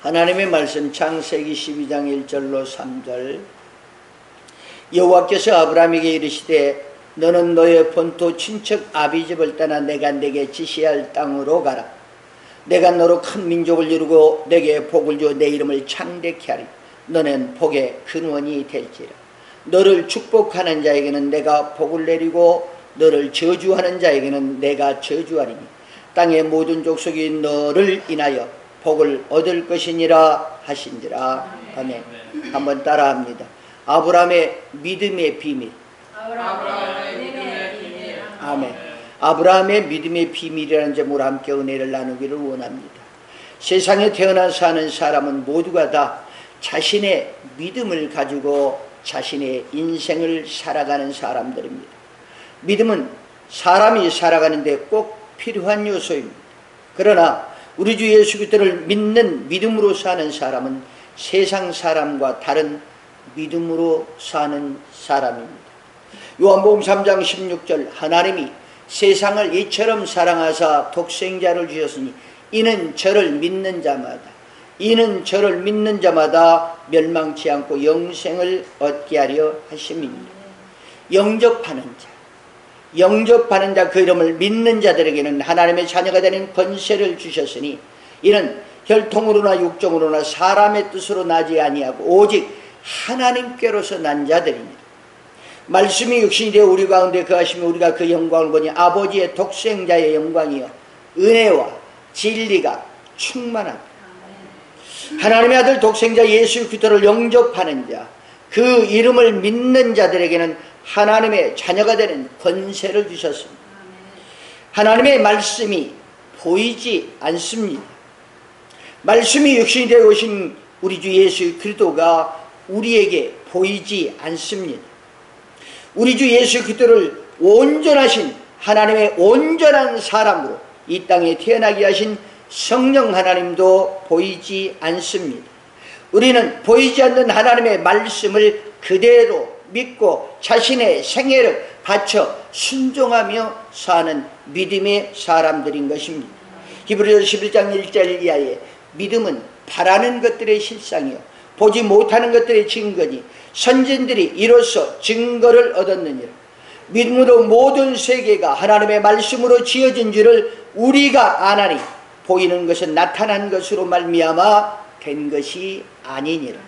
하나님의 말씀 창세기 12장 1절로 3절. 여호와께서 아브라함에게 이르시되 너는 너의 본토 친척 아비집을 떠나 내가 네게 지시할 땅으로 가라. 내가 너로 큰 민족을 이루고 네게 복을 주어 내 이름을 창대케 하리. 너는 복의 근원이 될지라. 너를 축복하는 자에게는 내가 복을 내리고 너를 저주하는 자에게는 내가 저주하리니 땅의 모든 족속이 너를 인하여 복을 얻을 것이니라 하신지라. 아멘. 한번 따라합니다. 아브라함의 믿음의 비밀. 아멘. 아브라함의 믿음의 비밀이라는 제목으로 함께 은혜를 나누기를 원합니다. 세상에 태어나 사는 사람은 모두가 다 자신의 믿음을 가지고 자신의 인생을 살아가는 사람들입니다. 믿음은 사람이 살아가는데 꼭 필요한 요소입니다. 그러나 우리 주 예수 그리스도를 믿는 믿음으로 사는 사람은 세상 사람과 다른 믿음으로 사는 사람입니다. 요한복음 3장 16절 하나님이 세상을 이처럼 사랑하사 독생자를 주셨으니 이는 저를 믿는 자마다 멸망치 않고 영생을 얻게 하려 하심입니다. 영접하는 자 그 이름을 믿는 자들에게는 하나님의 자녀가 되는 권세를 주셨으니 이는 혈통으로나 육정으로나 사람의 뜻으로 나지 아니하고 오직 하나님께로서 난 자들입니다. 말씀이 육신이 되어 우리 가운데 거하시며 우리가 그 영광을 보니 아버지의 독생자의 영광이요 은혜와 진리가 충만합니다. 하나님의 아들 독생자 예수 그리스도를 영접하는 자, 그 이름을 믿는 자들에게는 하나님의 자녀가 되는 권세를 주셨습니다. 하나님의 말씀이 보이지 않습니다. 말씀이 육신이 되어 오신 우리 주 예수 그리스도가 우리에게 보이지 않습니다. 우리 주 예수 그리스도를 온전하신 하나님의 온전한 사람으로 이 땅에 태어나게 하신 성령 하나님도 보이지 않습니다. 우리는 보이지 않는 하나님의 말씀을 그대로 믿고 자신의 생애를 바쳐 순종하며 사는 믿음의 사람들인 것입니다. 히브리서 11장 1절 이하에 믿음은 바라는 것들의 실상이요 보지 못하는 것들의 증거니 선진들이 이로써 증거를 얻었느니라. 믿음으로 모든 세계가 하나님의 말씀으로 지어진 줄을 우리가 아나니 보이는 것은 나타난 것으로 말미암아 된 것이 아니니라.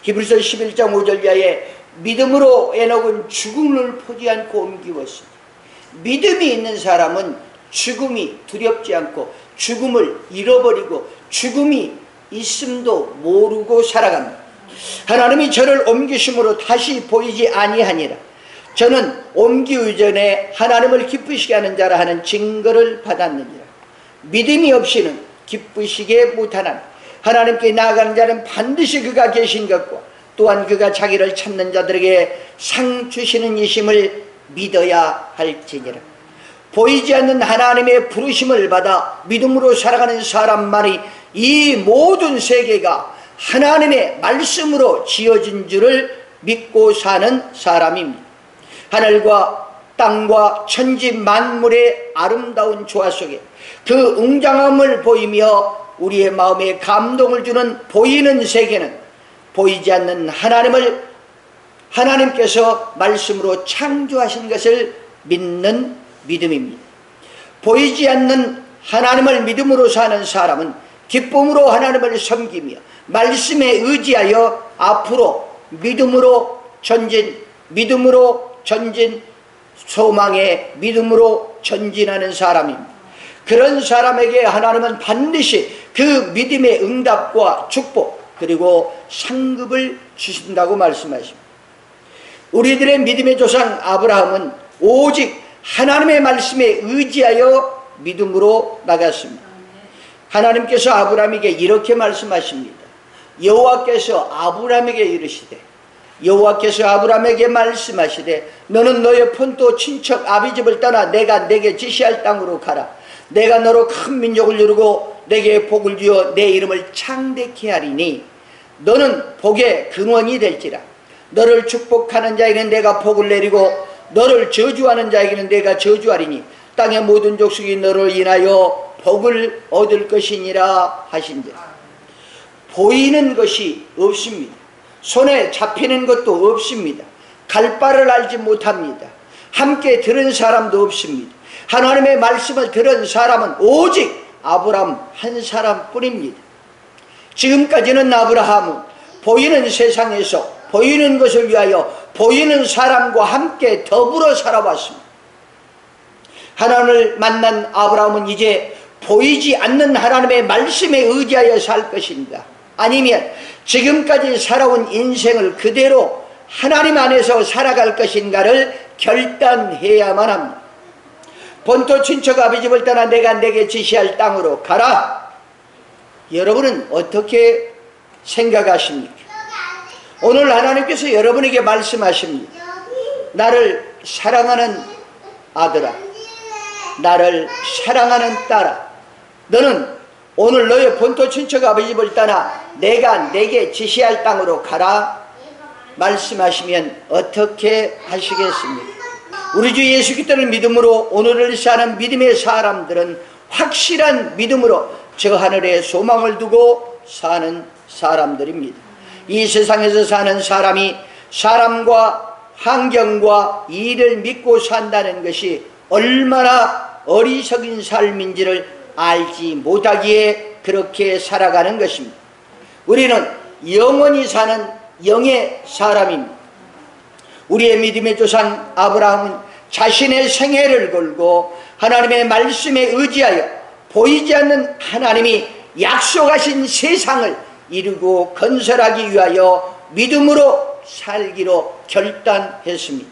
히브리서 11장 5절 이하에 믿음으로 에녹은 죽음을 보지 않고 옮기웠으니 믿음이 있는 사람은 죽음이 두렵지 않고 죽음을 잃어버리고 죽음이 있음도 모르고 살아갑니다. 하나님이 저를 옮기심으로 다시 보이지 아니하니라. 저는 옮기기 전에 하나님을 기쁘시게 하는 자라 하는 증거를 받았느니라. 믿음이 없이는 기쁘시게 못하나니 하나님께 나아가는 자는 반드시 그가 계신 것과 또한 그가 자기를 찾는 자들에게 상 주시는 이심을 믿어야 할지니라. 보이지 않는 하나님의 부르심을 받아 믿음으로 살아가는 사람만이 이 모든 세계가 하나님의 말씀으로 지어진 줄을 믿고 사는 사람입니다. 하늘과 땅과 천지 만물의 아름다운 조화 속에 그 웅장함을 보이며 우리의 마음에 감동을 주는 보이는 세계는 보이지 않는 하나님을 하나님께서 말씀으로 창조하신 것을 믿는 믿음입니다. 보이지 않는 하나님을 믿음으로 사는 사람은 기쁨으로 하나님을 섬기며 말씀에 의지하여 앞으로 믿음으로 전진, 소망에 믿음으로 전진하는 사람입니다. 그런 사람에게 하나님은 반드시 그 믿음의 응답과 축복 그리고 상급을 주신다고 말씀하십니다. 우리들의 믿음의 조상 아브라함은 오직 하나님의 말씀에 의지하여 믿음으로 나갔습니다. 하나님께서 아브라함에게 이렇게 말씀하십니다. 여호와께서 아브라함에게 말씀하시되 너는 너의 본토 친척 아비집을 떠나 내가 네게 지시할 땅으로 가라. 내가 너로 큰 민족을 이루고 네게 복을 주어 내 이름을 창대케 하리니 너는 복의 근원이 될지라. 너를 축복하는 자에게는 내가 복을 내리고 너를 저주하는 자에게는 내가 저주하리니 땅의 모든 족속이 너를 인하여 복을 얻을 것이니라 하신지라. 보이는 것이 없습니다. 손에 잡히는 것도 없습니다. 갈 바를 알지 못합니다. 함께 들은 사람도 없습니다. 하나님의 말씀을 들은 사람은 오직 아브라함 한 사람뿐입니다. 지금까지는 아브라함은 보이는 세상에서 보이는 것을 위하여 보이는 사람과 함께 더불어 살아왔습니다. 하나님을 만난 아브라함은 이제 보이지 않는 하나님의 말씀에 의지하여 살 것인가, 아니면 지금까지 살아온 인생을 그대로 하나님 안에서 살아갈 것인가를 결단해야만 합니다. 본토 친척 아비 집을 떠나 내가 내게 지시할 땅으로 가라. 여러분은 어떻게 생각하십니까? 오늘 하나님께서 여러분에게 말씀하십니다. 나를 사랑하는 아들아, 나를 사랑하는 딸아, 너는 오늘 너의 본토 친척 아비 집을 떠나 내가 내게 지시할 땅으로 가라 말씀하시면 어떻게 하시겠습니까? 우리 주 예수 그리스도를 믿음으로 오늘을 사는 믿음의 사람들은 확실한 믿음으로 저 하늘에 소망을 두고 사는 사람들입니다. 이 세상에서 사는 사람이 사람과 환경과 일을 믿고 산다는 것이 얼마나 어리석은 삶인지를 알지 못하기에 그렇게 살아가는 것입니다. 우리는 영원히 사는 영의 사람입니다. 우리의 믿음의 조상 아브라함은 자신의 생애를 걸고 하나님의 말씀에 의지하여 보이지 않는 하나님이 약속하신 세상을 이루고 건설하기 위하여 믿음으로 살기로 결단했습니다.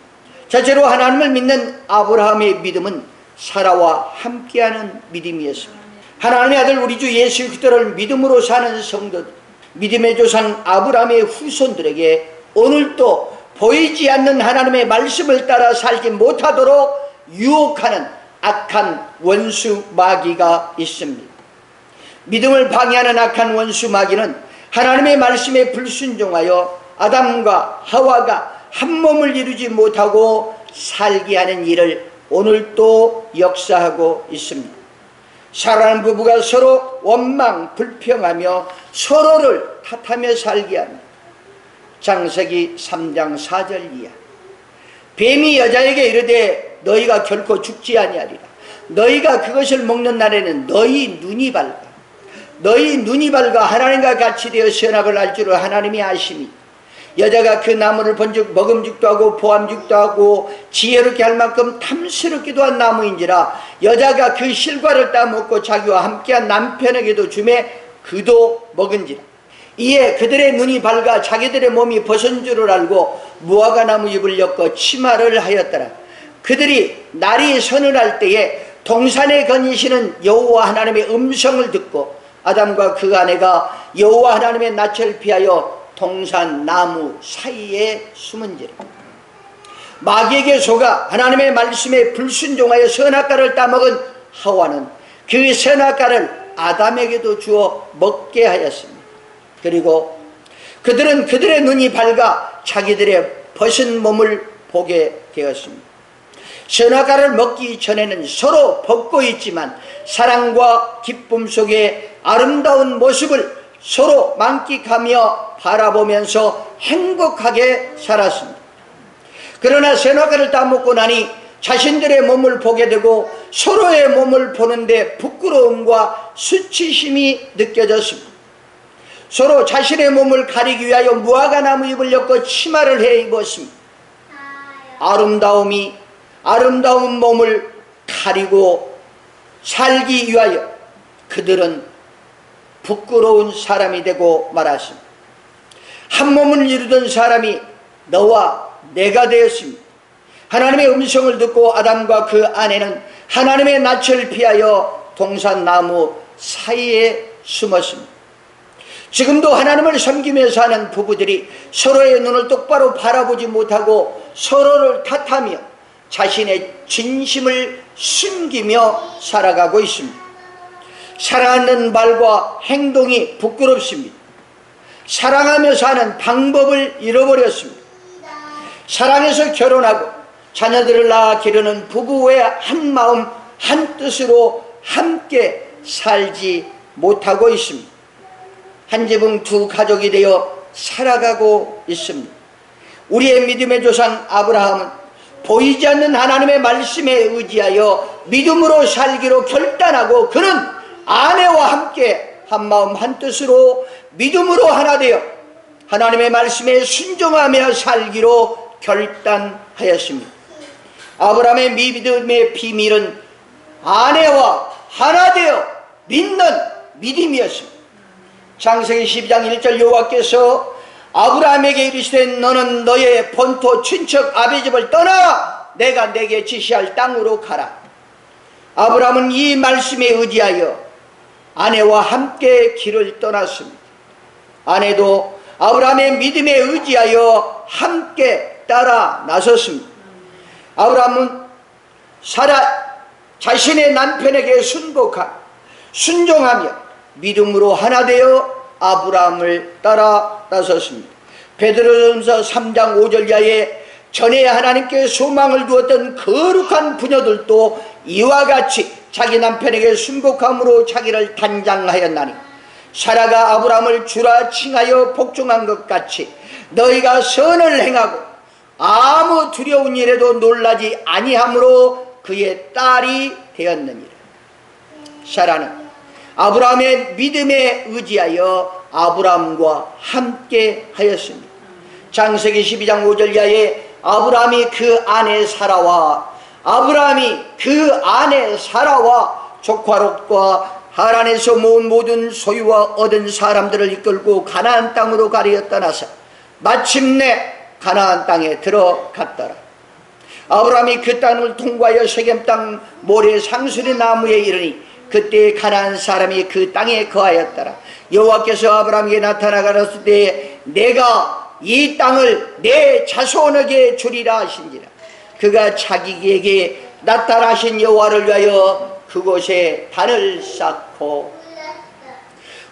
자체로 하나님을 믿는 아브라함의 믿음은 사라와 함께하는 믿음이었습니다. 하나님의 아들 우리 주 예수 그리스도를 믿음으로 사는 성도들, 믿음의 조상 아브라함의 후손들에게 오늘도 보이지 않는 하나님의 말씀을 따라 살지 못하도록 유혹하는 악한 원수 마귀가 있습니다. 믿음을 방해하는 악한 원수 마귀는 하나님의 말씀에 불순종하여 아담과 하와가 한 몸을 이루지 못하고 살게 하는 일을 오늘도 역사하고 있습니다. 사랑하는 부부가 서로 원망 불평하며 서로를 탓하며 살게 합니다. 창세기 3장 4절 이하. 뱀이 여자에게 이르되 너희가 결코 죽지 아니하리라. 너희가 그것을 먹는 날에는 너희 눈이 밝아. 너희 눈이 밝아 하나님과 같이 되어 선악을 알 줄을 하나님이 아심이. 여자가 그 나무를 본즉 먹음직도 하고 보암직도 하고 지혜롭게 할 만큼 탐스럽기도 한 나무인지라 여자가 그 실과를 따먹고 자기와 함께한 남편에게도 주매 그도 먹은지라. 이에 그들의 눈이 밝아 자기들의 몸이 벗은 줄을 알고 무화과 나무 잎을 엮어 치마를 하였더라. 그들이 날이 서늘할 때에 동산에 거니시는 여호와 하나님의 음성을 듣고 아담과 그 아내가 여호와 하나님의 낯을 피하여 동산 나무 사이에 숨은지라. 마귀에게 속아 하나님의 말씀에 불순종하여 선악과를 따먹은 하와는 그 선악과를 아담에게도 주어 먹게 하였습니다. 그리고 그들은 그들의 눈이 밝아 자기들의 벗은 몸을 보게 되었습니다. 선악과를 먹기 전에는 서로 벗고 있지만 사랑과 기쁨 속에 아름다운 모습을 서로 만끽하며 바라보면서 행복하게 살았습니다. 그러나 선악과를 따먹고 나니 자신들의 몸을 보게 되고 서로의 몸을 보는데 부끄러움과 수치심이 느껴졌습니다. 서로 자신의 몸을 가리기 위하여 무화과 나무 잎을 엮고 치마를 해 입었습니다. 아름다운 몸을 가리고 살기 위하여 그들은 부끄러운 사람이 되고 말았습니다. 한 몸을 이루던 사람이 너와 내가 되었습니다. 하나님의 음성을 듣고 아담과 그 아내는 하나님의 낯을 피하여 동산나무 사이에 숨었습니다. 지금도 하나님을 섬기며 사는 부부들이 서로의 눈을 똑바로 바라보지 못하고 서로를 탓하며 자신의 진심을 숨기며 살아가고 있습니다. 사랑하는 말과 행동이 부끄럽습니다. 사랑하며 사는 방법을 잃어버렸습니다. 사랑해서 결혼하고 자녀들을 낳아 기르는 부부의 한 마음 한 뜻으로 함께 살지 못하고 있습니다. 한 지붕 두 가족이 되어 살아가고 있습니다. 우리의 믿음의 조상 아브라함은 보이지 않는 하나님의 말씀에 의지하여 믿음으로 살기로 결단하고 그는 아내와 함께 한마음 한뜻으로 믿음으로 하나 되어 하나님의 말씀에 순종하며 살기로 결단하였습니다. 아브라함의 믿음의 비밀은 아내와 하나 되어 믿는 믿음이었습니다. 창세기 12장 1절 여호와께서 아브라함에게 이르시되 너는 너의 본토 친척 아비 집을 떠나 내가 내게 지시할 땅으로 가라. 아브라함은 이 말씀에 의지하여 아내와 함께 길을 떠났습니다. 아내도 아브라함의 믿음에 의지하여 함께 따라 나섰습니다. 아브라함은 자신의 남편에게 순종하며 믿음으로 하나 되어 아브라함을 따라 나섰습니다. 베드로전서 3장 5절 이하에 전에 하나님께 소망을 두었던 거룩한 부녀들도 이와 같이 자기 남편에게 순복함으로 자기를 단장하였나니 사라가 아브라함을 주라 칭하여 복종한 것 같이 너희가 선을 행하고 아무 두려운 일에도 놀라지 아니함으로 그의 딸이 되었느니라. 사라는 아브라함의 믿음에 의지하여 아브라함과 함께 하였습니다. 창세기 12장 5절 이하에 아브라함이 그 아내 사라와 조카 롯과 하란에서 모은 모든 소유와 얻은 사람들을 이끌고 가나안 땅으로 가려 떠나서 마침내 가나안 땅에 들어갔더라. 아브라함이 그 땅을 통과하여 세겜 땅 모래 상수리 나무에 이르니 그때 가나안 사람이 그 땅에 거하였더라. 여호와께서 아브라함에게 나타나 가라사대 때에 내가 이 땅을 내 자손에게 주리라 하신지라. 그가 자기에게 나타나신 여호와를 위하여 그곳에 단을 쌓고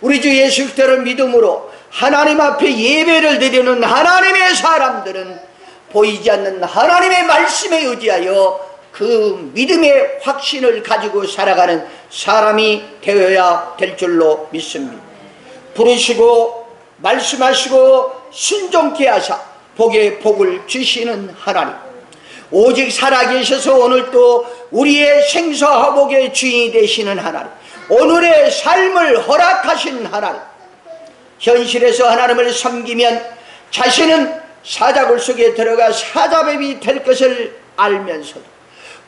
우리 주 예수 그리스도를 믿음으로 하나님 앞에 예배를 드리는 하나님의 사람들은 보이지 않는 하나님의 말씀에 의지하여 그 믿음의 확신을 가지고 살아가는 사람이 되어야 될 줄로 믿습니다. 부르시고 말씀하시고 순종케 하사 복에 복을 주시는 하나님, 오직 살아계셔서 오늘도 우리의 생사화복의 주인이 되시는 하나님, 오늘의 삶을 허락하신 하나님, 현실에서 하나님을 섬기면 자신은 사자굴 속에 들어가 사자뱀이 될 것을 알면서도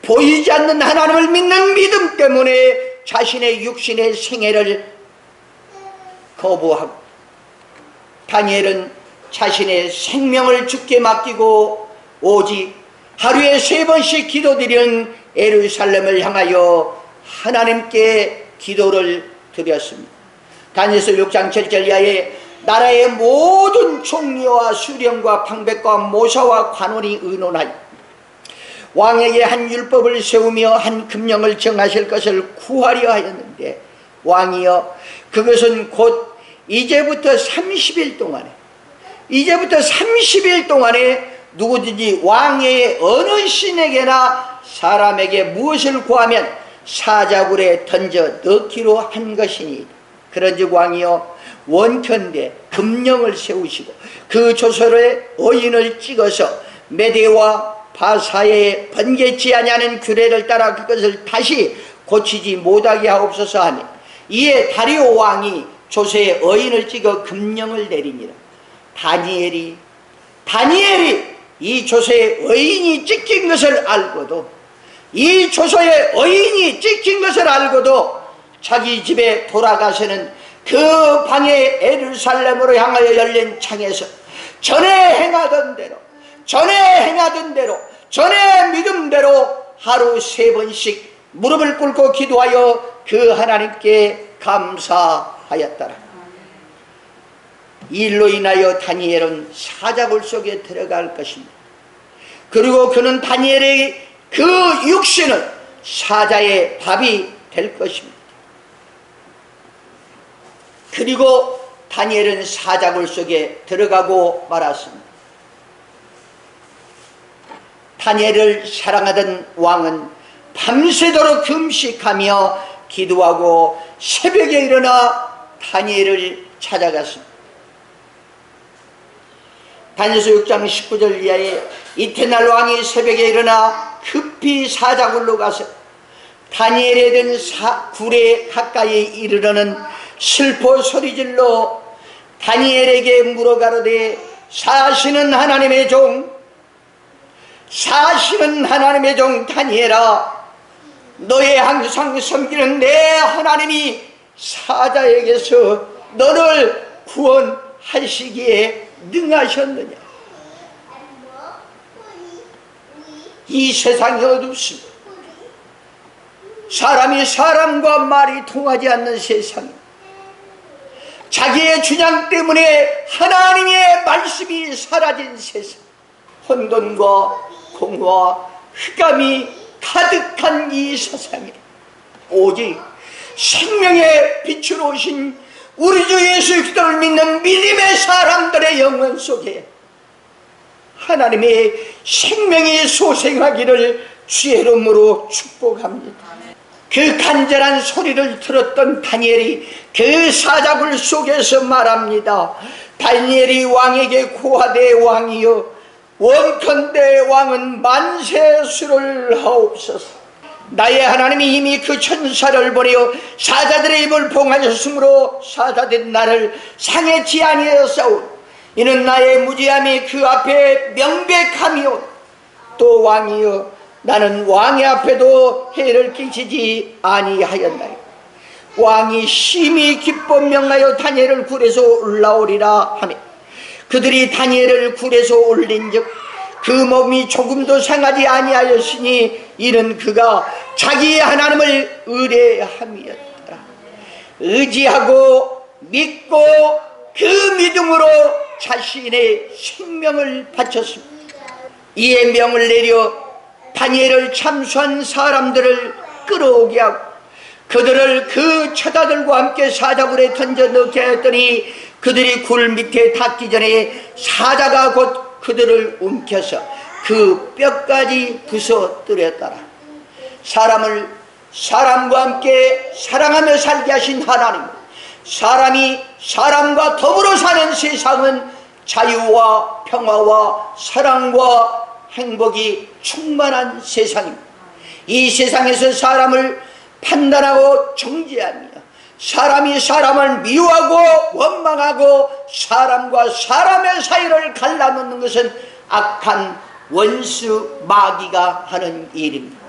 보이지 않는 하나님을 믿는 믿음 때문에 자신의 육신의 생애를 거부하고, 다니엘은 자신의 생명을 주께 맡기고 오직 하루에 3번씩 기도드리는 예루살렘을 향하여 하나님께 기도를 드렸습니다. 다니엘서 6장 7절 이하에 나라의 모든 총리와 수령과 방백과 모사와 관원이 의논하여 왕에게 한 율법을 세우며 한 금령을 정하실 것을 구하려 하였는데, 왕이여 그것은 곧 이제부터 30일 동안에 누구든지 왕의 어느 신에게나 사람에게 무엇을 구하면 사자굴에 던져 넣기로 한 것이니, 그런즉 왕이여 원컨대 금령을 세우시고 그 조서에 어인을 찍어서 메대와 바사에 번개치 아니하는 규례를 따라 그것을 다시 고치지 못하게 하옵소서 하니, 이에 다리오 왕이 조서에 어인을 찍어 금령을 내리니라. 다니엘이 이 조서에 어인이 찍힌 것을 알고도, 이 조서에 어인이 찍힌 것을 알고도 자기 집에 돌아가서는 그 방에 예루살렘으로 향하여 열린 창에서 전에 행하던 대로 전에 믿음대로 하루 3번씩 무릎을 꿇고 기도하여 그 하나님께 감사하였더라. 이 일로 인하여 다니엘은 사자굴 속에 들어갈 것입니다. 그리고 그는 다니엘의 그 육신은 사자의 밥이 될 것입니다. 그리고 다니엘은 사자굴 속에 들어가고 말았습니다. 다니엘을 사랑하던 왕은 밤새도록 금식하며 기도하고 새벽에 일어나 다니엘을 찾아갔습니다. 다니엘서 6장 19절 이하에 이튿날 왕이 새벽에 일어나 급히 사자굴로 가서 다니엘에 든 굴에 가까이 이르러는 슬퍼 소리질러 다니엘에게 물어가로되 사시는 하나님의 종 다니엘아, 너의 항상 섬기는 내 하나님이 사자에게서 너를 구원하시기에 능하셨느냐. 이 세상이 어둡습니다. 사람이 사람과 말이 통하지 않는 세상, 자기의 주장 때문에 하나님의 말씀이 사라진 세상, 혼돈과 공허와 흑암이 가득한 이 세상에 오직 생명의 빛으로 오신 우리 주 예수 그리스도를 믿는 믿음의 사람들의 영혼 속에 하나님의 생명이 소생하기를 주의 이름으로 축복합니다. 그 간절한 소리를 들었던 다니엘이 그 사자굴 속에서 말합니다. 다니엘이 왕에게 고하되 왕이여, 원컨대 왕은 만세수를 하옵소서. 나의 하나님이 이미 그 천사를 보내어 사자들의 입을 봉하셨으므로 사자들이 나를 상해치 아니하였사오니 이는 나의 무지함이 그 앞에 명백함이오. 또 왕이여, 나는 왕의 앞에도 해를 끼치지 아니하였나이다. 왕이 심히 기뻐 명하여 다니엘을 굴에서 올라오리라 하며 그들이 다니엘을 굴에서 올린즉 그 몸이 조금도 상하지 아니하였으니 이는 그가 자기의 하나님을 의뢰함이었더라. 의지하고 믿고 그 믿음으로 자신의 생명을 바쳤습니다. 이에 명을 내려 다니엘을 참수한 사람들을 끌어오게 하고 그들을 그 처자들과 함께 사자굴에 던져 넣게 했더니 그들이 굴 밑에 닿기 전에 사자가 곧 그들을 움켜서 그 뼈까지 부서뜨렸더라. 사람을 사람과 함께 사랑하며 살게 하신 하나님, 사람이 사람과 더불어 사는 세상은 자유와 평화와 사랑과 행복이 충만한 세상입니다. 이 세상에서 사람을 판단하고 정죄하며 사람이 사람을 미워하고 원망하고 사람과 사람의 사이를 갈라놓는 것은 악한 원수 마귀가 하는 일입니다.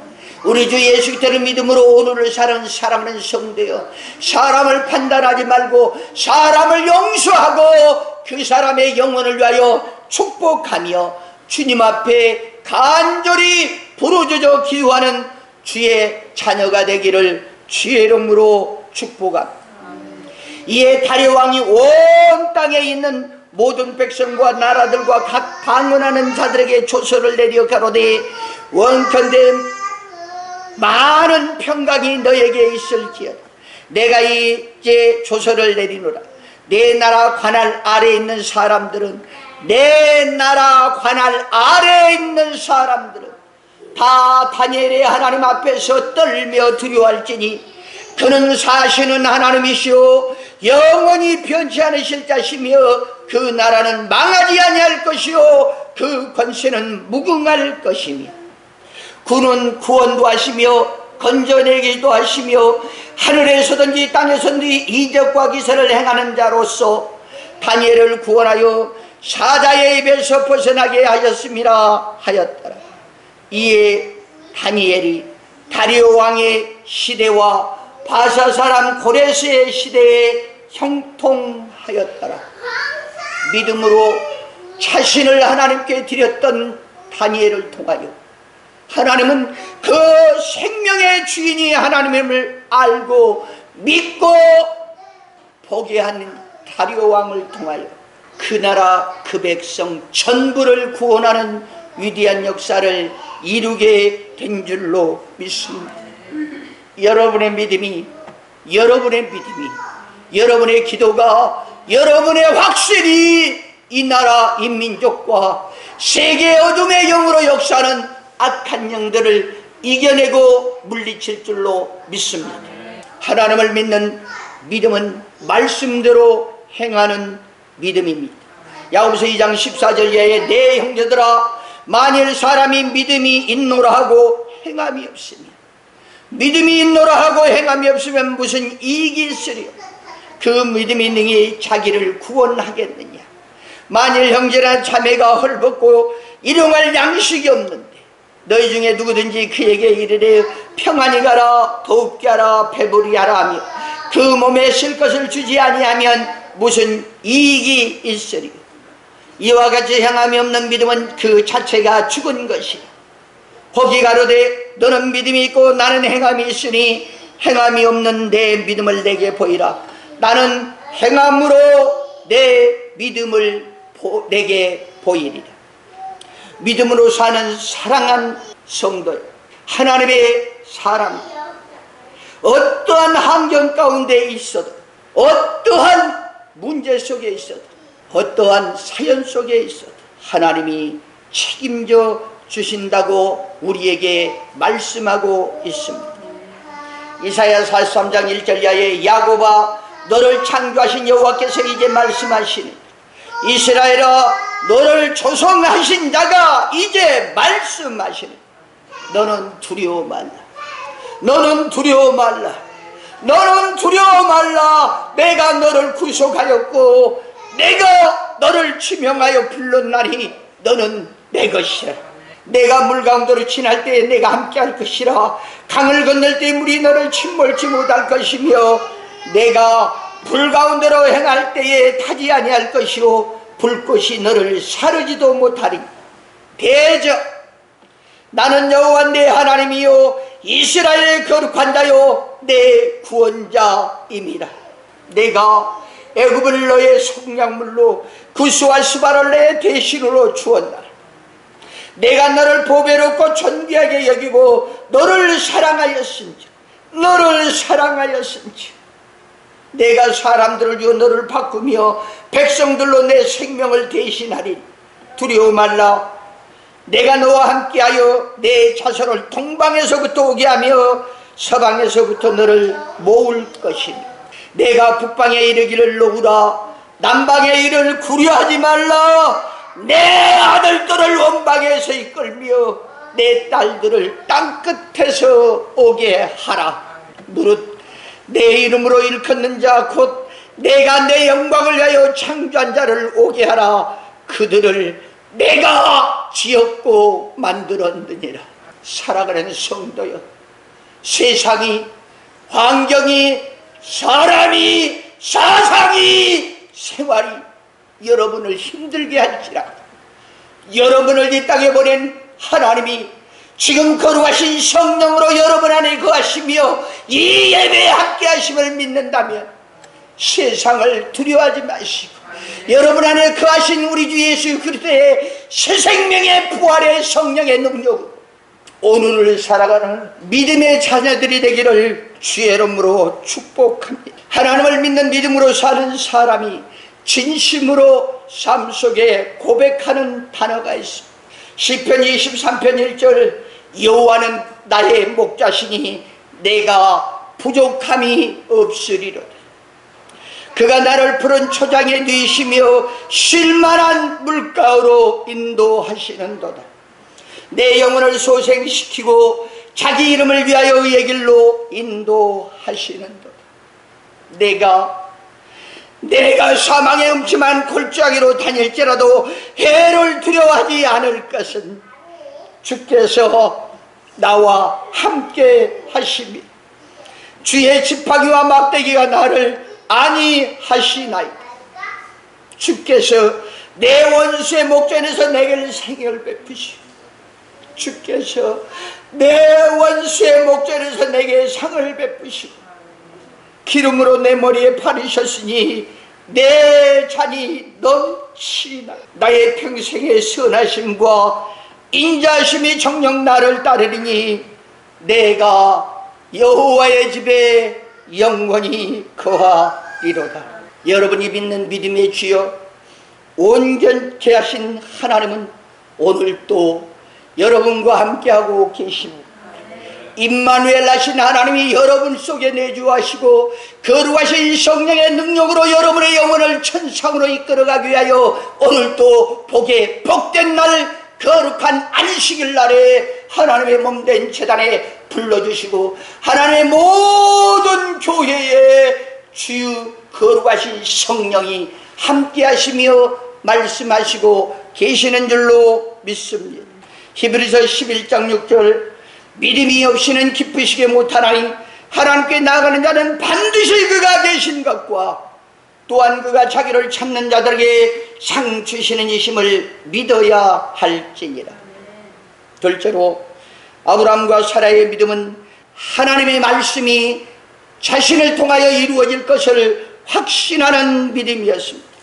우리 주 예수 그리스도를 믿음으로 오늘을 사는 사랑하는 성도여, 사람을 판단하지 말고 사람을 용서하고 그 사람의 영혼을 위하여 축복하며 주님 앞에 간절히 부르짖어 기도하는 주의 자녀가 되기를 주의 이름으로 축복합니다. 이에 다리오 왕이 온 땅에 있는 모든 백성과 나라들과 각 방언하는 자들에게 조서를 내려 가로되 원컨대 많은 평강이 너에게 있을지어다. 내가 이제 조서를 내리노라. 내 나라 관할 아래에 있는 사람들은 다 다니엘의 하나님 앞에서 떨며 두려워할지니 그는 사시는 하나님이시오 영원히 변치 않으실 자시며 그 나라는 망하지 아니할 것이요 그 권세는 무궁할 것이며 그는 구원도 하시며 건져내기도 하시며 하늘에서든지 땅에서든지 이적과 기사를 행하는 자로서 다니엘을 구원하여 사자의 입에서 벗어나게 하였음이라 하였더라. 이에 다니엘이 다리오 왕의 시대와 바사 사람 고레스의 시대에 형통하였더라. 믿음으로 자신을 하나님께 드렸던 다니엘을 통하여 하나님은 그 생명의 주인이 하나님임을 알고 믿고 보게 하는 다리오 왕을 통하여 그 나라 그 백성 전부를 구원하는 위대한 역사를 이루게 된 줄로 믿습니다. 여러분의 믿음이, 여러분의 기도가, 여러분의 확신이 이 나라 인민족과 세계 어둠의 영으로 역사하는 악한 영들을 이겨내고 물리칠 줄로 믿습니다. 하나님을 믿는 믿음은 말씀대로 행하는 믿음입니다. 야고보서 2장 14절 이하에 내 형제들아 만일 사람이 믿음이 있노라 하고 행함이 없으면, 믿음이 있노라 하고 행함이 없으면 무슨 이익이 있으리요? 그 믿음이 능히 자기를 구원하겠느냐? 만일 형제나 자매가 헐벗고 일용할 양식이 없는데 너희 중에 누구든지 그에게 이르되 평안히 가라, 더웁게 하라, 배부르게 하라 하며 그 몸에 쓸 것을 주지 아니하면 무슨 이익이 있으리요? 이와 같이 행함이 없는 믿음은 그 자체가 죽은 것이라. 혹이 가로되 너는 믿음이 있고 나는 행함이 있으니 행함이 없는 내 믿음을 내게 보이라. 나는 행함으로 내 믿음을 내게 보이리라. 믿음으로 사는 사랑한 성도, 하나님의 사람, 어떠한 환경 가운데 있어도, 어떠한 문제 속에 있어도, 어떠한 사연 속에 있어도 하나님이 책임져 주신다고 우리에게 말씀하고 있습니다. 이사야 43장 1절 이하에 야곱아 너를 창조하신 여호와께서 이제 말씀하시니 이스라엘아 너를 조성하신 자가 이제 말씀하시니 너는 두려워 말라. 너는 두려워 말라. 너는 두려워 말라. 내가 너를 구속하였고 내가 너를 지명하여 불렀나니 너는 내 것이라. 내가 물 가운데로 지날 때에 내가 함께할 것이라. 강을 건널 때 물이 너를 침몰치 못할 것이며 내가 불 가운데로 행할 때에 타지 아니할 것이요 불꽃이 너를 사르지도 못하리. 대저 나는 여호와 내 하나님이요 이스라엘의 거룩한 자요 내 구원자임이라. 내가 애굽을 너의 속량물로 구스와 스바를 내 대신으로 주었나라. 내가 너를 보배롭고 존귀하게 여기고 너를 사랑하였은지 내가 사람들을 위해 너를 바꾸며 백성들로 내 생명을 대신하리니 두려워 말라. 내가 너와 함께하여 내 자손을 동방에서부터 오게 하며 서방에서부터 너를 모을 것이니 내가 북방에 이르기를 놓으라 남방에 이를 구려하지 말라. 내 아들들을 원방에서 이끌며 내 딸들을 땅끝에서 오게 하라. 무릇 내 이름으로 일컫는 자 곧 내가 내 영광을 위하여 창조한 자를 오게 하라. 그들을 내가 지었고 만들었느니라. 살아가는 성도여, 세상이, 환경이, 사람이, 사상이, 생활이 여러분을 힘들게 할지라 여러분을 이 땅에 보낸 하나님이 지금 거룩하신 성령으로 여러분 안에 거하시며 이 예배에 함께 하심을 믿는다면 세상을 두려워하지 마시고 여러분 안에 거하신 우리 주 예수 그리스도의 새 생명의 부활의 성령의 능력으로 오늘을 살아가는 믿음의 자녀들이 되기를 주의 이름으로 축복합니다. 하나님을 믿는 믿음으로 사는 사람이 진심으로 삶 속에 고백하는 단어가 있습니다. 시편 23편 1절 여호와는 나의 목자시니 내가 부족함이 없으리로다. 그가 나를 푸른 초장에 누이시며 쉴만한 물가로 인도하시는도다. 내 영혼을 소생시키고 자기 이름을 위하여 의의 길로 인도하시는도다. 내가 사망의 음침한 골짜기로 다닐지라도 해를 두려워하지 않을 것은 주께서 나와 함께 하시며 주의 지팡이와 막대기가 나를 안위하시나이다. 주께서 내 원수의 목전에서 내게 생명을 베푸시고 주께서 내 원수의 목전에서 내게 상을 베푸시고 기름으로 내 머리에 바르셨으니 내 잔이 넘치나. 나의 평생의 선하심과 인자심이 정녕 나를 따르리니 내가 여호와의 집에 영원히 거하리로다. 여러분이 믿는 믿음의 주여 온전케 하신 하나님은 오늘 또 여러분과 함께하고 계십니다. 임마누엘 하신 하나님이 여러분 속에 내주하시고 거룩하신 성령의 능력으로 여러분의 영혼을 천상으로 이끌어가기 위하여 오늘도 복의 복된 날, 거룩한 안식일 날에 하나님의 몸된 제단에 불러주시고 하나님의 모든 교회에 주의 거룩하신 성령이 함께 하시며 말씀하시고 계시는 줄로 믿습니다. 히브리서 11장 6절 믿음이 없이는 기쁘시게 못하나니 하나님께 나아가는 자는 반드시 그가 계신 것과 또한 그가 자기를 찾는 자들에게 상 주시는 이심을 믿어야 할지니라. 둘째로 아브라함과 사라의 믿음은 하나님의 말씀이 자신을 통하여 이루어질 것을 확신하는 믿음이었습니다.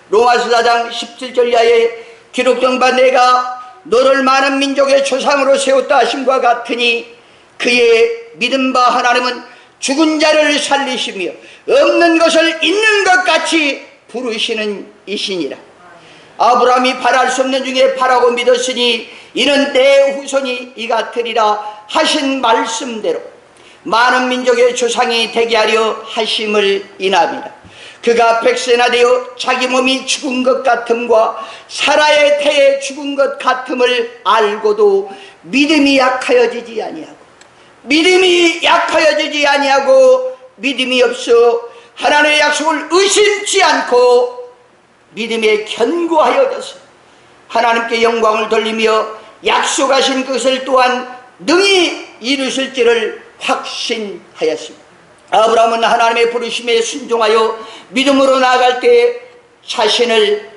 로마서 4장 17절 이하에 기록된 바 내가 너를 많은 민족의 조상으로 세웠다 하심과 같으니 그의 믿은 바 하나님은 죽은 자를 살리시며 없는 것을 있는 것 같이 부르시는 이시니라. 아브라함이 바랄 수 없는 중에 바라고 믿었으니 이는 내 후손이 이 같으리라 하신 말씀대로 많은 민족의 조상이 되게 하려 하심을 인함이라. 그가 100세나 되어 자기 몸이 죽은 것 같음과 사라의 태에 죽은 것 같음을 알고도 믿음이 약하여지지 아니하고 믿음이 없어 하나님의 약속을 의심치 않고 믿음에 견고하여져서 하나님께 영광을 돌리며 약속하신 것을 또한 능히 이루실지를 확신하였습니다. 아브라함은 하나님의 부르심에 순종하여 믿음으로 나아갈 때 자신은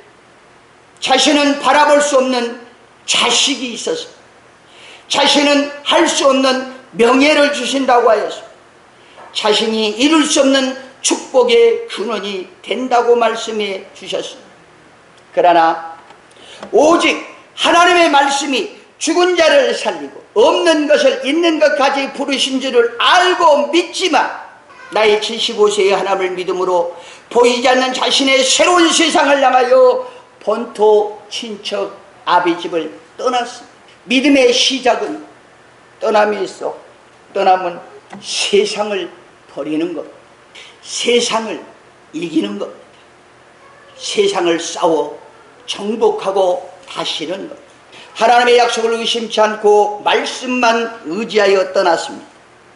바라볼 수 없는 자식이 있어서 자신은 할 수 없는 명예를 주신다고 하여서 자신이 이룰 수 없는 축복의 근원이 된다고 말씀해 주셨습니다. 그러나 오직 하나님의 말씀이 죽은 자를 살리고 없는 것을 있는 것까지 부르신 줄을 알고 믿지만 나이 75세의 하나님을 믿음으로 보이지 않는 자신의 새로운 세상을 향하여 본토 친척 아비집을 떠났습니다. 믿음의 시작은 떠남이 있어. 떠남은 세상을 버리는 것, 세상을 이기는 것, 세상을 싸워 정복하고 다시는 것. 하나님의 약속을 의심치 않고 말씀만 의지하여 떠났습니다.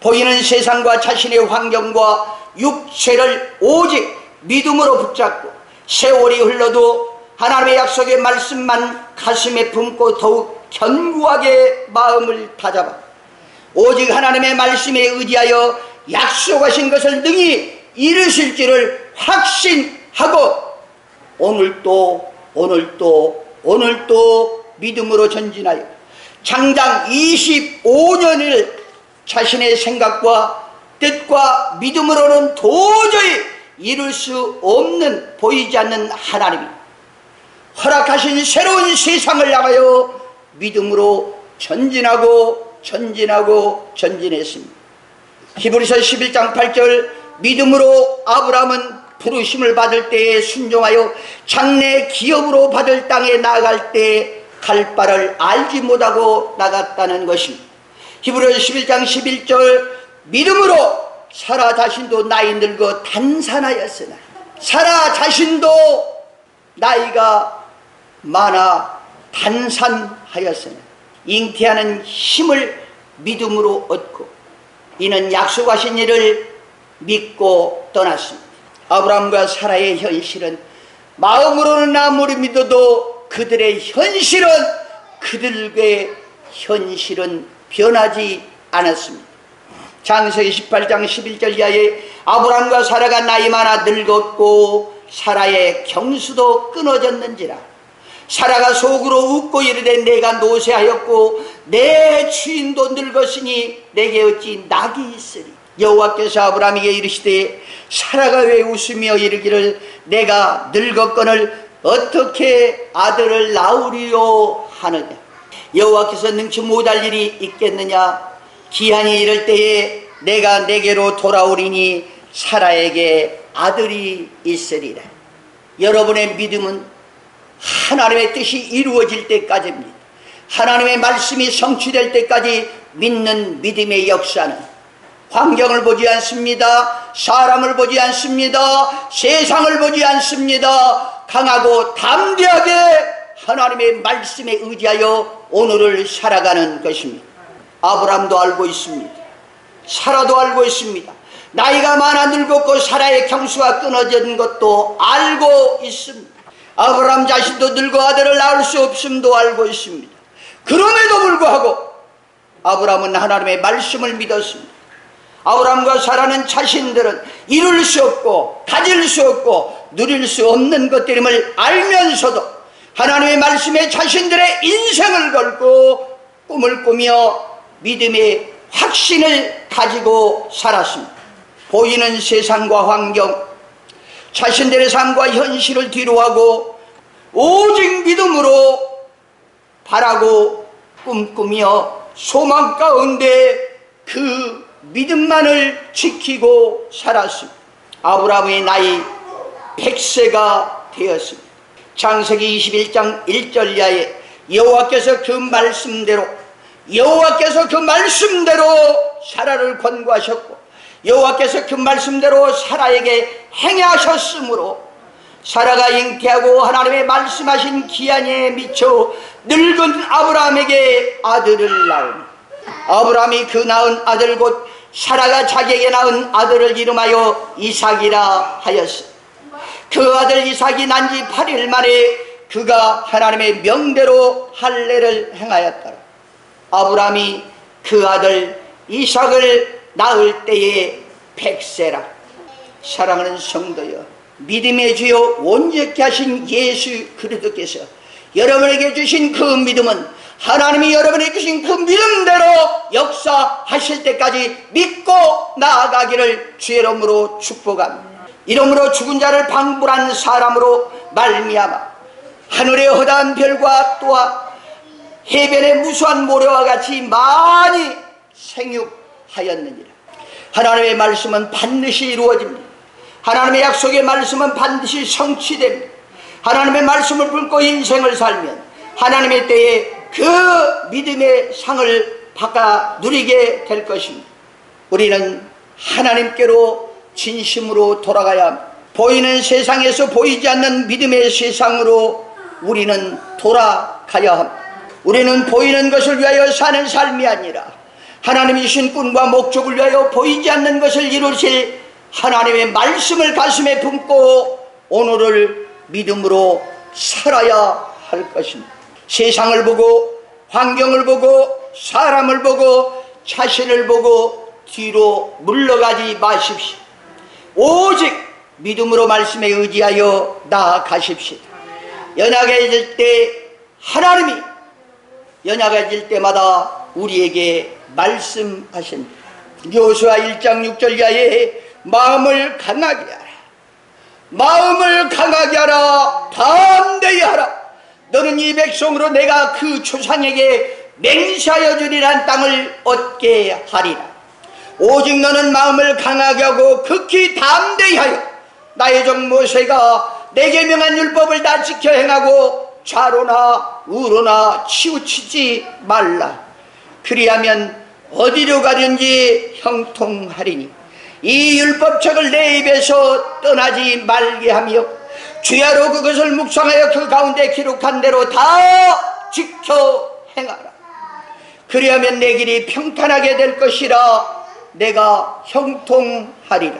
보이는 세상과 자신의 환경과 육체를 오직 믿음으로 붙잡고 세월이 흘러도 하나님의 약속의 말씀만 가슴에 품고 더욱 견고하게 마음을 다잡아 오직 하나님의 말씀에 의지하여 약속하신 것을 능히 이루실지를 확신하고 오늘도 믿음으로 전진하여 장장 25년을 자신의 생각과 뜻과 믿음으로는 도저히 이룰 수 없는 보이지 않는 하나님이 허락하신 새로운 세상을 향하여 믿음으로 전진했습니다. 히브리서 11장 8절 믿음으로 아브라함은 부르심을 받을 때에 순종하여 장래 기업으로 받을 땅에 나아갈 때 갈 바를 알지 못하고 나갔다는 것입니다. 히브리서 11장 11절 믿음으로 사라 자신도 나이 늙어 단산하였으나 사라 자신도 나이가 많아 단산하였으나 잉태하는 힘을 믿음으로 얻고 이는 약속하신 일을 믿고 떠났습니다. 아브라함과 사라의 현실은 마음으로는 아무리 믿어도 그들의 현실은 변하지 않았습니다. 창세기 18장 11절 이하에 아브라함과 사라가 나이 많아 늙었고 사라의 경수도 끊어졌는지라 사라가 속으로 웃고 이르되 내가 노쇠하였고 내 주인도 늙었으니 내게 어찌 낙이 있으리. 여호와께서 아브라함에게 이르시되 사라가 왜 웃으며 이르기를 내가 늙었거늘 어떻게 아들을 낳으리요 하느냐. 여호와께서 능치 못할 일이 있겠느냐. 기한이 이를 때에 내가 내게로 돌아오리니 사라에게 아들이 있으리라. 여러분의 믿음은 하나님의 뜻이 이루어질 때까지입니다. 하나님의 말씀이 성취될 때까지 믿는 믿음의 역사는 환경을 보지 않습니다. 사람을 보지 않습니다. 세상을 보지 않습니다. 강하고 담대하게 하나님의 말씀에 의지하여 오늘을 살아가는 것입니다. 아브라함도 알고 있습니다. 사라도 알고 있습니다. 나이가 많아 늙었고 사라의 경수가 끊어진 것도 알고 있습니다. 아브라함 자신도 늙어 아들을 낳을 수 없음도 알고 있습니다. 그럼에도 불구하고 아브라함은 하나님의 말씀을 믿었습니다. 아브라함과 사라는 자신들은 이룰 수 없고 가질 수 없고 누릴 수 없는 것들임을 알면서도 하나님의 말씀에 자신들의 인생을 걸고 꿈을 꾸며 믿음의 확신을 가지고 살았습니다. 보이는 세상과 환경, 자신들의 삶과 현실을 뒤로하고 오직 믿음으로 바라고 꿈꾸며 소망 가운데 그 믿음만을 지키고 살았습니다. 아브라함의 나이 100세가 되었습니다. 창세기 21장 1절야에 여호와께서 그 말씀대로 사라를 권고하셨고 여호와께서 그 말씀대로 사라에게 행하셨으므로 사라가 잉태하고 하나님의 말씀하신 기한에 미쳐 늙은 아브라함에게 아들을 낳은 아브라함이 그 낳은 아들 곧 사라가 자기에게 낳은 아들을 이름하여 이삭이라 하였으니 그 아들 이삭이 난 지 8일 만에 그가 하나님의 명대로 할례를 행하였더라. 아브라함이 그 아들 이삭을 낳을 때에 100세라. 사랑하는 성도여, 믿음의 주요 온전케 하신 예수 그리스도께서 여러분에게 주신 그 믿음은 하나님이 여러분에게 주신 그 믿음대로 역사하실 때까지 믿고 나아가기를 주의 이름으로 축복합니다. 이러므로 죽은 자를 방불한 사람으로 말미암아 하늘의 허다한 별과 또한 해변의 무수한 모래와 같이 많이 생육하였느니라. 하나님의 말씀은 반드시 이루어집니다. 하나님의 약속의 말씀은 반드시 성취됩니다. 하나님의 말씀을 품고 인생을 살면 하나님의 때에 그 믿음의 상을 받아 누리게 될 것입니다. 우리는 하나님께로 진심으로 돌아가야 합니다. 보이는 세상에서 보이지 않는 믿음의 세상으로 우리는 돌아가야 합니다. 우리는 보이는 것을 위하여 사는 삶이 아니라 하나님이 주신 꿈과 목적을 위하여 보이지 않는 것을 이루실 하나님의 말씀을 가슴에 품고 오늘을 믿음으로 살아야 할 것입니다. 세상을 보고 환경을 보고 사람을 보고 자신을 보고 뒤로 물러가지 마십시오. 오직 믿음으로 말씀에 의지하여 나아가십시오. 연약해질 때 하나님이 연약해질 때마다 우리에게 말씀하신다. 여호수아 1장 6절야에 마음을 강하게 하라. 마음을 강하게 하라. 담대히 하라. 너는 이 백성으로 내가 그 조상에게 맹세하여 주리란 땅을 얻게 하리라. 오직 너는 마음을 강하게 하고 극히 담대히 하여 나의 종 모세가 내게 명한 율법을 다 지켜 행하고 좌로나 우로나 치우치지 말라. 그리하면 어디로 가든지 형통하리니 이 율법책을 내 입에서 떠나지 말게 하며 주야로 그것을 묵상하여 그 가운데 기록한 대로 다 지켜 행하라. 그리하면 내 길이 평탄하게 될 것이라. 내가 형통하리라.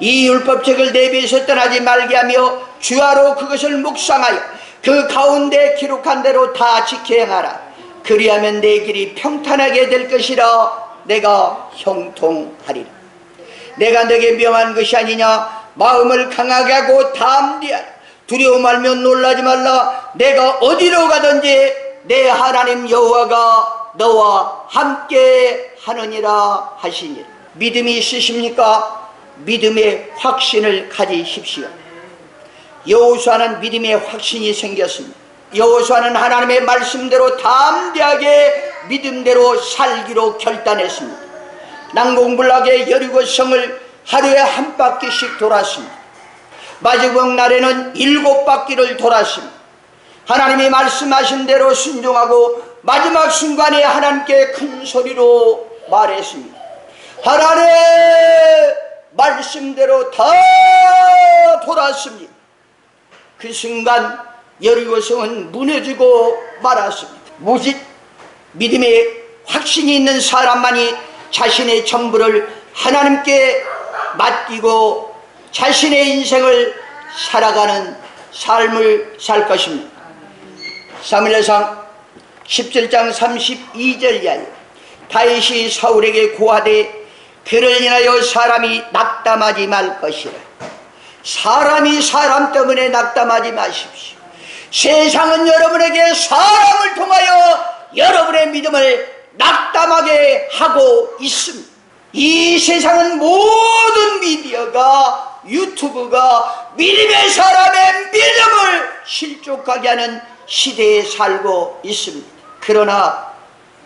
이 율법책을 내 입에서 떠나지 말게 하며 주야로 그것을 묵상하여 그 가운데 기록한 대로 다 지켜 행하라. 그리하면 내 길이 평탄하게 될 것이라. 내가 형통하리라. 내가 너에게 명한 것이 아니냐. 마음을 강하게 하고 담대하라. 두려워 말며 놀라지 말라. 내가 어디로 가든지 내 하나님 여호와가 너와 함께 하느니라 하시니. 믿음이 있으십니까? 믿음의 확신을 가지십시오. 여호수아는 믿음의 확신이 생겼습니다. 여호수아는 하나님의 말씀대로 담대하게 믿음대로 살기로 결단했습니다. 난공불락의 여리고 성을 하루에 한 바퀴씩 돌았습니다. 마지막 날에는 7바퀴를 돌았습니다. 하나님이 말씀하신 대로 순종하고 마지막 순간에 하나님께 큰 소리로 말했습니다. 하나님의 말씀대로 다 돌았습니다. 그 순간 여리고성은 무너지고 말았습니다. 오직 믿음의 확신이 있는 사람만이 자신의 전부를 하나님께 맡기고 자신의 인생을 살아가는 삶을 살 것입니다. 사무엘상 17장 32절 이하에 다윗이 사울에게 고하되 그를 인하여 사람이 낙담하지 말 것이라. 사람이 사람 때문에 낙담하지 마십시오. 세상은 여러분에게 사람을 통하여 여러분의 믿음을 낙담하게 하고 있습니다. 이 세상은 모든 미디어가, 유튜브가 믿음의 사람의 믿음을 실족하게 하는 시대에 살고 있습니다. 그러나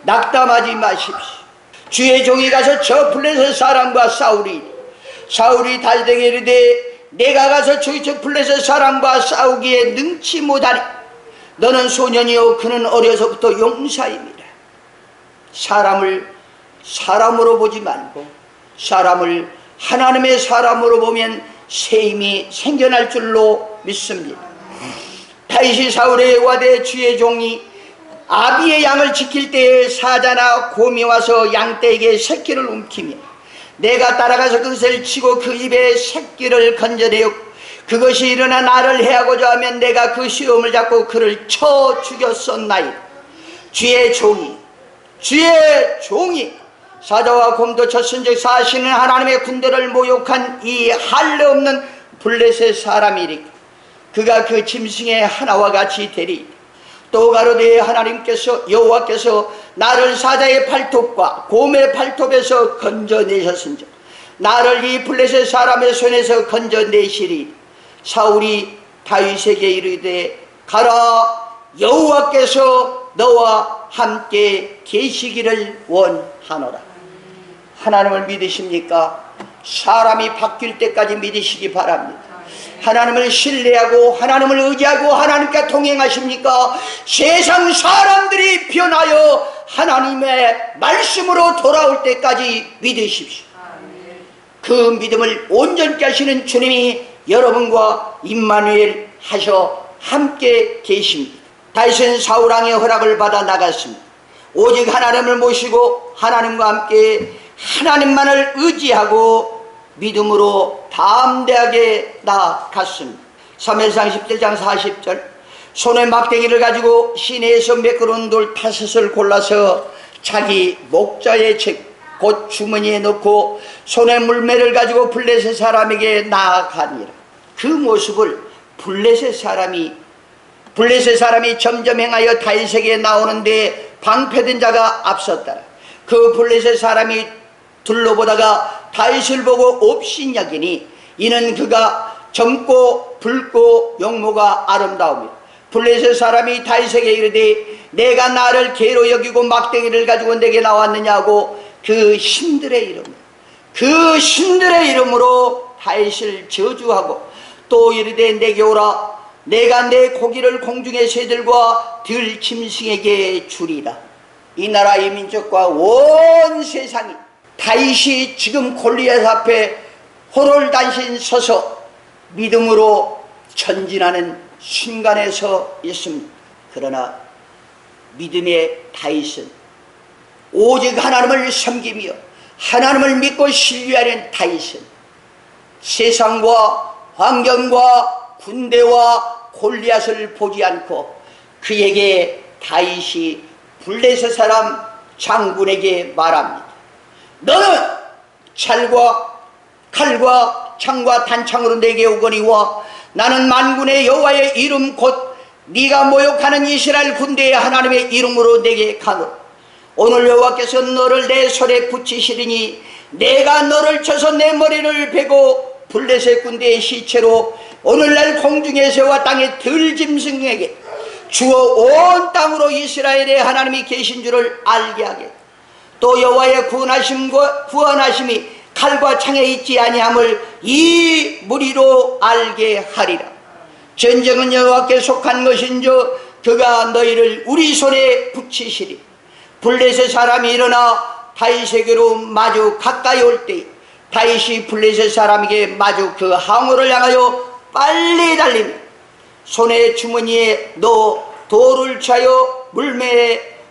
낙담하지 마십시오. 주의 종이 가서 저 블레셋 사람과 사울이 달되게 이르되 내가 가서 저 블레셋 사람과 싸우기에 능치 못하니 너는 소년이요 그는 어려서부터 용사입니다. 사람을 사람으로 보지 말고 사람을 하나님의 사람으로 보면 새 힘이 생겨날 줄로 믿습니다. 다윗이 사울의 와대 주의 종이 아비의 양을 지킬 때에 사자나 곰이 와서 양떼에게 새끼를 움키며 내가 따라가서 그것을 치고 그 입에 새끼를 건져내어 그것이 일어나 나를 해하고자 하면 내가 그 시험을 잡고 그를 쳐 죽였었나이다. 주의 종이 사자와 곰도 쳤은즉 사시는 하나님의 군대를 모욕한 이 할례 없는 블레셋 사람이리까 그가 그 짐승의 하나와 같이 되리. 또 가로되 하나님께서 여호와께서 나를 사자의 팔톱과 곰의 팔톱에서 건져내셨은즉 나를 이 블레셋 사람의 손에서 건져내시리. 사울이 다윗에게 이르되 가라 여호와께서 너와 함께 계시기를 원하노라. 하나님을 믿으십니까? 사람이 바뀔 때까지 믿으시기 바랍니다. 하나님을 신뢰하고 하나님을 의지하고 하나님과 동행하십니까? 세상 사람들이 변하여 하나님의 말씀으로 돌아올 때까지 믿으십시오. 그 믿음을 온전케 하시는 주님이 여러분과 임마누엘 하셔 함께 계십니다. 다윗은 사울왕의 허락을 받아 나갔습니다. 오직 하나님을 모시고 하나님과 함께 하나님만을 의지하고 믿음으로 담대하게 나아갔습니다. 사무엘상 17장 40절 손에 막대기를 가지고 시내에서 매끄러운 돌 5을 골라서 자기 목자의 책 곧 주머니에 넣고 손에 물매를 가지고 블레셋 사람에게 나아가니라. 그 모습을 블레셋 사람이 점점 행하여 다윗에게 나오는데 방패든 자가 앞섰더라. 그 블레셋 사람이 둘러보다가 다윗을 보고 업신여기니 이는 그가 젊고 붉고 용모가 아름다우며 블레셋 사람이 다윗에게 이르되 내가 나를 개로 여기고 막대기를 가지고 내게 나왔느냐고 그 신들의 이름으로 다윗을 저주하고 또 이르되 내게 오라 내가 내 고기를 공중의 새들과 들 짐승에게 주리라. 이 나라 이 민족과 온 세상이 다윗이 지금 골리앗 앞에 호롤단신 서서 믿음으로 전진하는 순간에 서 있습니다. 그러나 믿음의 다윗은 오직 하나님을 섬기며 하나님을 믿고 신뢰하는 다윗은 세상과 환경과 군대와 골리앗을 보지 않고 그에게 다윗이 블레셋 사람 장군에게 말합니다. 너는 칼과 창과 단창으로 내게 오거니와 나는 만군의 여호와의 이름 곧 네가 모욕하는 이스라엘 군대의 하나님의 이름으로 내게 가노라. 오늘 여호와께서 너를 내 손에 붙이시리니 내가 너를 쳐서 내 머리를 베고 블레셋 군대의 시체로 오늘날 공중의 새와 땅의 들짐승에게 주어 온 땅으로 이스라엘의 하나님이 계신 줄을 알게 하게 또 여호와의 구원하심이 칼과 창에 있지 아니함을 이 무리로 알게 하리라. 전쟁은 여호와께 속한 것인즉 그가 너희를 우리 손에 붙이시리. 블레셋 사람이 일어나 다윗에게로 마주 가까이 올 때 다윗이 블레셋 사람에게 마주 그 항우를 향하여 빨리 달리며 손에 주머니에 넣어 돌을 차여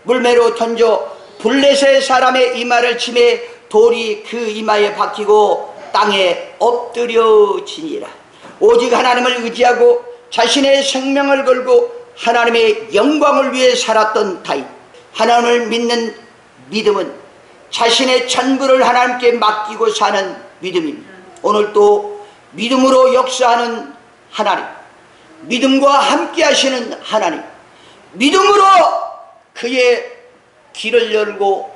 물매로 던져 블레셋 사람의 이마를 치매 돌이 그 이마에 박히고 땅에 엎드려지니라. 오직 하나님을 의지하고 자신의 생명을 걸고 하나님의 영광을 위해 살았던 다윗. 하나님을 믿는 믿음은 자신의 전부를 하나님께 맡기고 사는 믿음입니다. 오늘도 믿음으로 역사하는 하나님, 믿음과 함께 하시는 하나님, 믿음으로 그의 길을 열고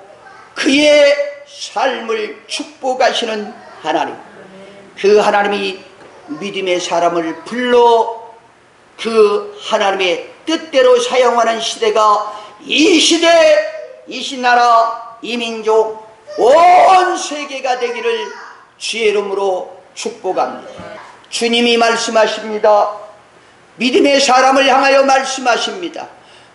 그의 삶을 축복하시는 하나님, 그 하나님이 믿음의 사람을 불러 그 하나님의 뜻대로 사용하는 시대가 이 시대, 이 나라, 이 민족, 온 세계가 되기를 주의 이름으로 축복합니다. 주님이 말씀하십니다. 믿음의 사람을 향하여 말씀하십니다.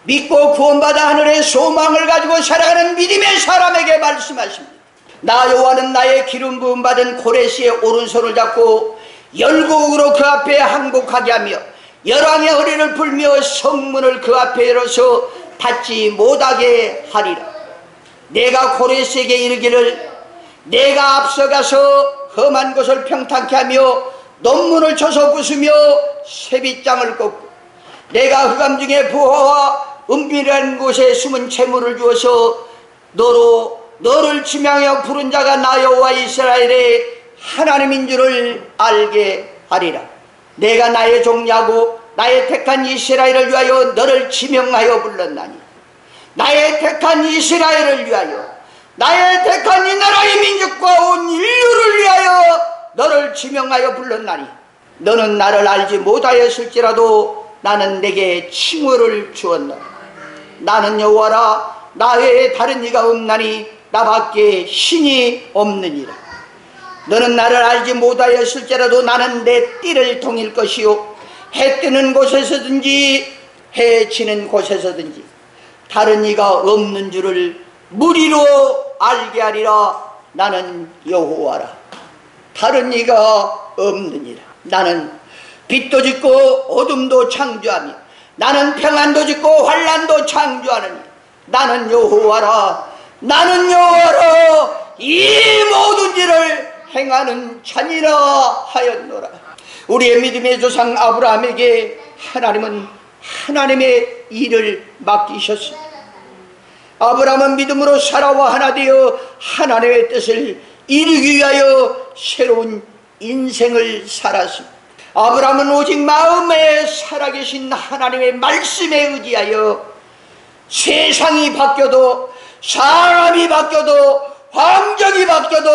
믿고 구원받아 하늘의 소망을 가지고 살아가는 믿음의 사람에게 말씀하십니다. 나 여호와는 나의 기름 부음 받은 고레스의 오른손을 잡고 열국으로 그 앞에 항복하게 하며 열왕의 허리를 풀며 성문을 그 앞에 열어서 닫지 못하게 하리라. 내가 고레스에게 이르기를 내가 앞서가서 험한 곳을 평탄케 하며 논문을 쳐서 부수며 세빗장을 꺾고 내가 흑암 중에 부하와 은밀한 곳에 숨은 재물을 주어서 너를 지명하여 부른 자가 나 여호와 이스라엘의 하나님인 줄을 알게 하리라. 내가 나의 종야고 나의 택한 이스라엘을 위하여 너를 지명하여 불렀나니 나의 택한 이스라엘을 위하여 나의 택한 이 나라의 민족과 온 인류를 위하여 너를 지명하여 불렀나니 너는 나를 알지 못하였을지라도 나는 내게 칭호를 주었노라. 나는 여호와라 나 외에 다른 이가 없나니 나밖에 신이 없느니라. 너는 나를 알지 못하였을지라도 나는 내 띠를 통일 것이요 해 뜨는 곳에서든지 해 지는 곳에서든지 다른 이가 없는 줄을 무리로 알게 하리라. 나는 여호와라 다른 이가 없느니라. 나는 빛도 짓고 어둠도 창조하며 나는 평안도 짓고 환난도 창조하느니 나는 여호와라 나는 여호와라 이 모든 일을 행하는 자니라 하였노라. 우리의 믿음의 조상 아브라함에게 하나님은 하나님의 일을 맡기셨습니다. 아브라함은 믿음으로 살아와 하나 되어 하나님의 뜻을 이루기 위하여 새로운 인생을 살았습니다. 아브라함은 오직 마음에 살아계신 하나님의 말씀에 의지하여 세상이 바뀌어도 사람이 바뀌어도 환경이 바뀌어도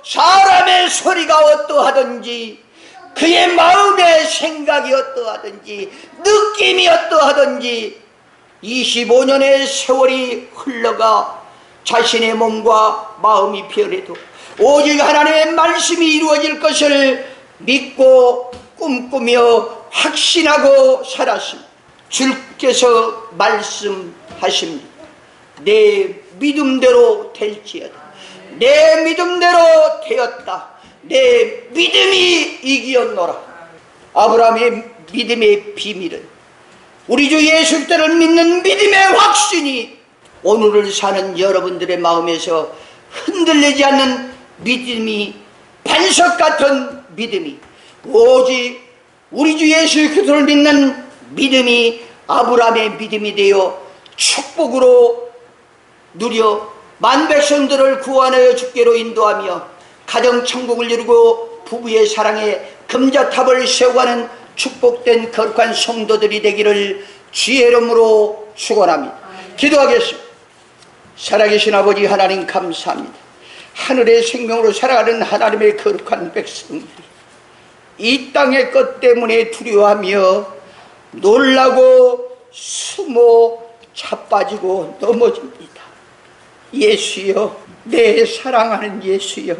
사람의 소리가 어떠하든지 그의 마음의 생각이 어떠하든지 느낌이 어떠하든지 25년의 세월이 흘러가 자신의 몸과 마음이 변해도 오직 하나님의 말씀이 이루어질 것을 믿고 꿈꾸며 확신하고 살았습니다. 주께서 말씀하십니다. 내 믿음대로 될지어다. 내 믿음대로 되었다. 내 믿음이 이기었노라. 아브라함의 믿음의 비밀은 우리 주 예수 그리스도를 믿는 믿음의 확신이 오늘을 사는 여러분들의 마음에서 흔들리지 않는 믿음이 반석 같은 믿음이 오직 우리 주 예수 그리스도를 믿는 믿음이 아브라함의 믿음이 되어 축복으로 누려 만백성들을 구원하여 주께로 인도하며 가정천국을 이루고 부부의 사랑에 금자탑을 세워가는 축복된 거룩한 성도들이 되기를 주의 이름으로 축원합니다. 기도하겠습니다. 살아계신 아버지 하나님 감사합니다. 하늘의 생명으로 살아가는 하나님의 거룩한 백성들이 이 땅의 것 때문에 두려워하며 놀라고 숨어 자빠지고 넘어집니다. 예수여, 내 사랑하는 예수여,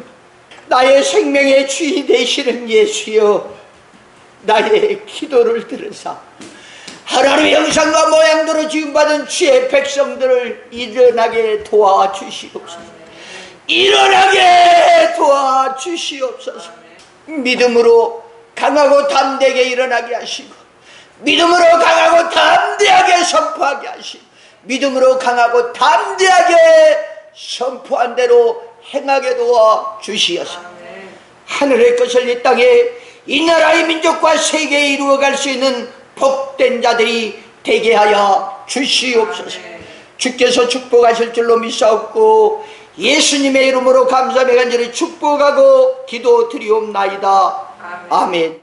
나의 생명의 주인 되시는 예수여, 나의 기도를 들으사 하나님의 형상과 모양대로 지음받은 주의 백성들을 일어나게 도와주시옵소서. 일어나게 도와주시옵소서. 믿음으로 강하고 담대하게 일어나게 하시고, 믿음으로 강하고 담대하게 선포하게 하시고, 믿음으로 강하고 담대하게 선포한 대로 행하게 도와주시옵소서. 하늘의 것을 이 땅에 이 나라의 민족과 세계에 이루어갈 수 있는 복된 자들이 되게 하여 주시옵소서. 주께서 축복하실 줄로 믿사옵고 예수님의 이름으로 감사하며 간절히 축복하고 기도드리옵나이다. 아멘.